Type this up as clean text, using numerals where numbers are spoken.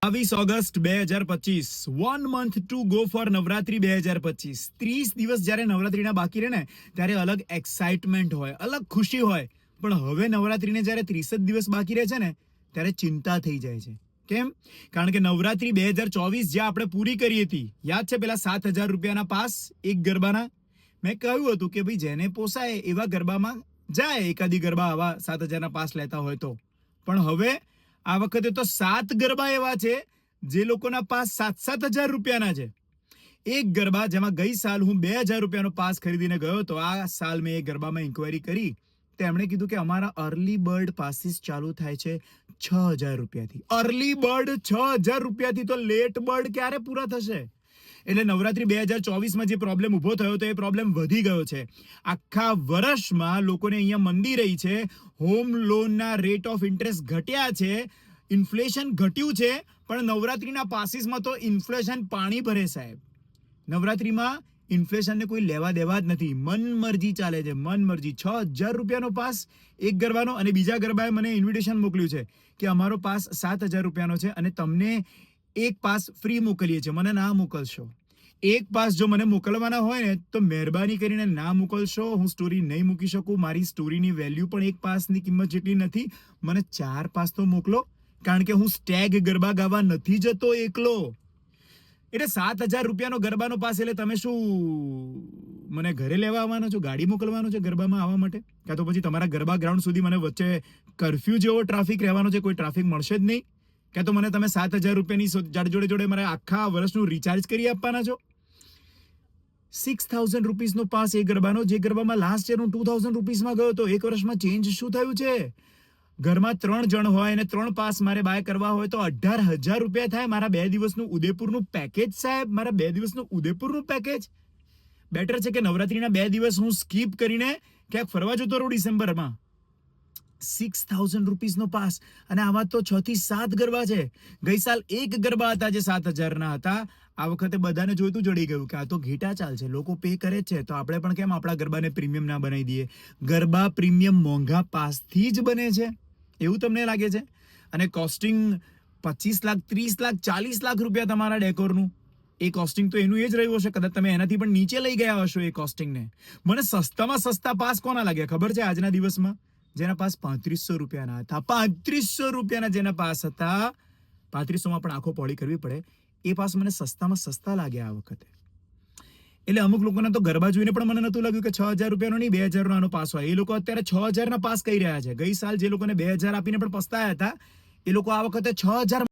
22 August 2025, 1 month to go for Navratri 2025. 30 દિવસ જ્યારે નવરાત્રીના બાકી રહે ને ત્યારે અલગ એક્સાઇટમેન્ટ હોય, અલગ ખુશી હોય. પણ હવે નવરાત્રીને જ્યારે 30 જ દિવસ બાકી રહે છે ને ત્યારે ચિંતા થઈ જાય છે. કેમ? કારણ કે નવરાત્રી 2024 જે આપણે પૂરી કરી હતી, યાદ છે પેલા 7,000 રૂપિયાના પાસ એક ગરબાના? મેં કહ્યું હતું કે ભાઈ જેને પોસાય એવા ગરબામાં જાય, એકાદી ગરબા આવા 7,000ના પાસ લેતા હોય તો. પણ હવે આ વખતે તો 7 ગરબા એવા છે જે લોકોના પાસ 7,000 રૂપિયાના છે. એક ગરબા જેમાં ગઈ સાલ હું 2,000 રૂપિયાનો પાસ ખરીદીને ગયો તો આ સાલ મેં એ ગરબામાં ઇન્ક્વાયરી કરી. તેમણે કીધું કે અમારા અર્લી બર્ડ પાસીસ ચાલુ થાય છે 6,000 રૂપિયાથી. અર્લી બર્ડ 6,000 રૂપિયાથી, તો લેટ બર્ડ ક્યારે પૂરા થશે? એટલે નવરાત્રી 2024માં જે પ્રોબ્લેમ ઊભો થયો તો એ પ્રોબ્લેમ વધી ગયો છે. આખા વર્ષમાં લોકોને અહીંયા મંદી રહી છે, હોમ લોનના રેટ ઓફ ઇન્ટરેસ્ટ ઘટ્યા છે, ઇન્ફ્લેશન ઘટ્યું છે, પણ નવરાત્રીના પાસીસમાં તો ઇન્ફ્લેશન પાણી ભરે સાહેબ. નવરાત્રીમાં ઇન્ફ્લેશનને કોઈ લેવા દેવા જ નથી, મનમરજી ચાલે છે, મનમરજી. 6,000 રૂપિયાનો પાસ એક ગરબાનો, અને બીજા ગરબાએ મને ઇન્વિટેશન મોકલ્યું છે કે અમારો પાસ 7,000 રૂપિયાનો છે અને તમને એક પાસ ફ્રી મોકલીએ છીએ, મને ના મોકલશો. એક પાસ જો મને મોકલવાના હોય ને તો મહેરબાની કરીને ના મોકલશો. હું સ્ટોરી નહીં મૂકી શકું, મારી સ્ટોરીની વેલ્યુ પણ એક પાસની કિંમત જેટલી નથી. મને 4 પાસ તો મોકલો, કારણ કે હું સ્ટેગ ગરબા ગાવા નથી જતો એકલો. એટલે 7,000 રૂપિયાનો ગરબાનો પાસ એટલે તમે શું મને ઘરે લેવા આવવાનો છો, ગાડી મોકલવાનો છે ગરબામાં આવવા માટે? કાં તો પછી તમારા ગરબા ગ્રાઉન્ડ સુધી મને વચ્ચે કર્ફ્યુ જેવો ટ્રાફિક રહેવાનો છે, કોઈ ટ્રાફિક મળશે જ નહીં? કે તો મને તમે 7,000 રૂપિયાની જોડે મારે આખા વર્ષનું રિચાર્જ કરી આપવાના છો? 6,000 રૂપીસનો પાસ એ ગરબાનો, જે ગરબામાં લાસ્ટ યર હું 2,000 રૂપીસમાં ગયો હતો. એક વર્ષમાં ચેન્જ શું થયું છે? ઘરમાં 3 જણ હોય અને 3 પાસ મારે બાય કરવા હોય તો 18,000 રૂપિયા થાય. મારા 2 દિવસનું ઉદયપુરનું પેકેજ સાહેબ, મારા 2 દિવસનું ઉદયપુરનું પેકેજ. બેટર છે કે નવરાત્રીના 2 દિવસ હું સ્કીપ કરીને ક્યાંક ફરવા જતો રહું ડિસેમ્બરમાં. 6,000 રૂપીસનો પાસ, અને આવા તો 6 થી 7 ગરબા છે. ગઈ સાલ એક ગરબા હતા જે 7,000ના હતા. આ વખતે બધાને જોઈતું જડી ગયું કે આ તો ઘેટા ચાલ છે, લોકો પે કરે છે, તો આપણે પણ કેમ આપણા ગરબાને પ્રીમિયમ ના બનાવી દઈએ? ગરબા પ્રીમિયમ મોંઘા પાસથી જ બને છે એવું તમને લાગે છે? અને કોસ્ટિંગ 25 લાખ, 30 લાખ, 40 લાખ રૂપિયા તમારા ડેકોરનું. એ કોસ્ટિંગ તો એનું એ જ રહ્યું હશે, કદાચ તમે એનાથી પણ નીચે લઈ ગયા હશો એ કોસ્ટિંગને. મને સસ્તામાં સસ્તા પાસ કોના લાગ્યા ખબર છે આજના દિવસમાં? જેના પાસ 3,500 રૂપિયાના હતા. 3,500 રૂપિયાના જેના પાસ હતા, 3,500માં પણ આંખો પોળી કરવી પડે, એ પાસ મને સસ્તામાં સસ્તા લાગ્યા આ વખતે. એટલે અમુક લોકોના તો ગરબા જોઈને પણ મને નતું લાગ્યું કે 6,000 રૂપિયાનો નહીં 2,000 આનો પાસ હોય. એ લોકો અત્યારે 6,000ના પાસ કહી રહ્યા છે. ગઈ સાલ જે લોકોને 2,000 આપીને પણ પસ્તાયા હતા, એ લોકો આ વખતે 6,000